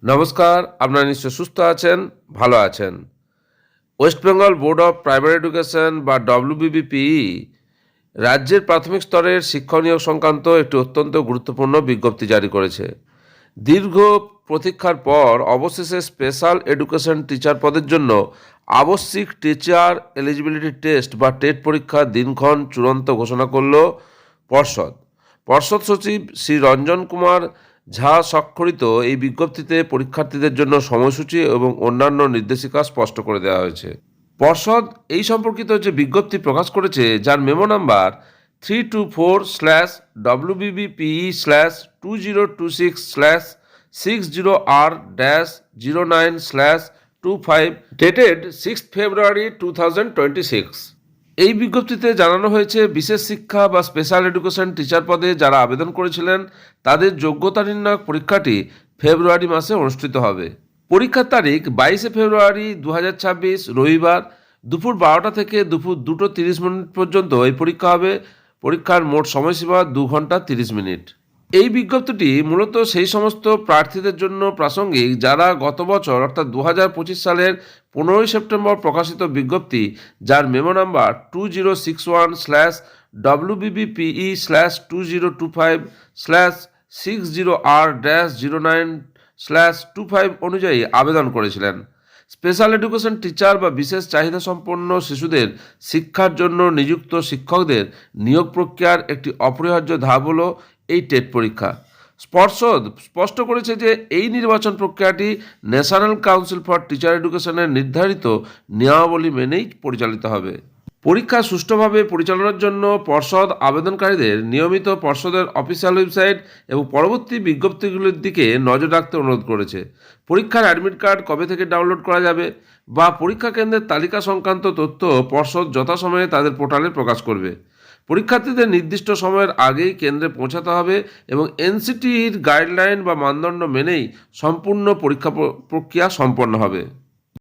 নমস্কার, আপনারা নিশ্চয় সুস্থ আছেন, ভালো আছেন। West Bengal board of primary education বা ডব্লিউবিবিপিই রাজ্যের প্রাথমিক স্তরের শিক্ষক নিয়োগ সংক্রান্ত একটি অত্যন্ত গুরুত্বপূর্ণ বিজ্ঞপ্তি জারি করেছে। দীর্ঘ প্রতীক্ষার পর অবশেষে স্পেশাল এডুকেশন টিচার পদের জন্য আবশ্যিক টিচার এলিজিবিলিটি টেস্ট বা টেট পরীক্ষার দিনক্ষণ চূড়ান্ত ঘোষণা করল পর্ষদ। পর্ষদ সচিব শ্রী রঞ্জন কুমার ঝা স্বাক্ষরিত এই বিজ্ঞপ্তিতে পরীক্ষার্থীদের জন্য সময়সূচি এবং অন্যান্য নির্দেশিকা স্পষ্ট করে দেওয়া হয়েছে। পর্ষদ এই সম্পর্কিত যে বিজ্ঞপ্তি প্রকাশ করেছে, যার মেমো নাম্বার 324/WBBPE/2026/60R-09/25 ডেটেড 6 ফেব্রুয়ারি 2026। এই বিজ্ঞপ্তিতে জানানো হয়েছে, বিশেষ শিক্ষা বা স্পেশাল এডুকেশন টিচার পদে যারা আবেদন করেছিলেন তাদের যোগ্যতা নির্ণায়ক পরীক্ষাটি ফেব্রুয়ারি মাসে অনুষ্ঠিত হবে। পরীক্ষার তারিখ 22 ফেব্রুয়ারি 2026 রবিবার দুপুর 12টা থেকে দুপুর 2:30 পর্যন্ত এই পরীক্ষা হবে। পরীক্ষার মোট সময়সীমা 2 ঘন্টা 30 মিনিট। এই বিজ্ঞপ্তিটি মূলত সেই সমস্ত প্রার্থীদের জন্য প্রাসঙ্গিক যারা গত বছর অর্থাৎ 2025 সালের 15 সেপ্টেম্বর প্রকাশিত বিজ্ঞপ্তি, যার মেমো নাম্বার 2061/WBBPE/2025/60R-09/25 অনুযায়ী আবেদন করেছিলেন। স্পেশাল এডুকেশন টিচার বা বিশেষ চাহিদা সম্পন্ন শিশুদের শিক্ষার জন্য নিযুক্ত শিক্ষকদের নিয়োগ প্রক্রিয়ার একটি অপরিহার্য ধাপ হল এই টেট পরীক্ষা। পর্ষদ স্পষ্ট করেছে যে এই নির্বাচন প্রক্রিয়াটি ন্যাশনাল কাউন্সিল ফর টিচার এডুকেশনের নির্ধারিত নিয়মাবলী মেনেই পরিচালিত হবে। পরীক্ষা সুষ্ঠুভাবে পরিচালনার জন্য পর্ষদ আবেদনকারীদের নিয়মিত পর্ষদের অফিসিয়াল ওয়েবসাইট এবং পরবর্তী বিজ্ঞপ্তিগুলির দিকে নজর রাখতে অনুরোধ করেছে। পরীক্ষার অ্যাডমিট কার্ড কবে থেকে ডাউনলোড করা যাবে বা পরীক্ষা কেন্দ্রের তালিকা সংক্রান্ত তথ্য পর্ষদ যথাসময়ে তাদের পোর্টালে প্রকাশ করবে। পরীক্ষার্থীদের নির্দিষ্ট সময়ের আগেই কেন্দ্রে পৌঁছাতে হবে এবং এনসিটির গাইডলাইন বা মানদণ্ড মেনেই সম্পূর্ণ পরীক্ষা প্রক্রিয়া সম্পন্ন হবে।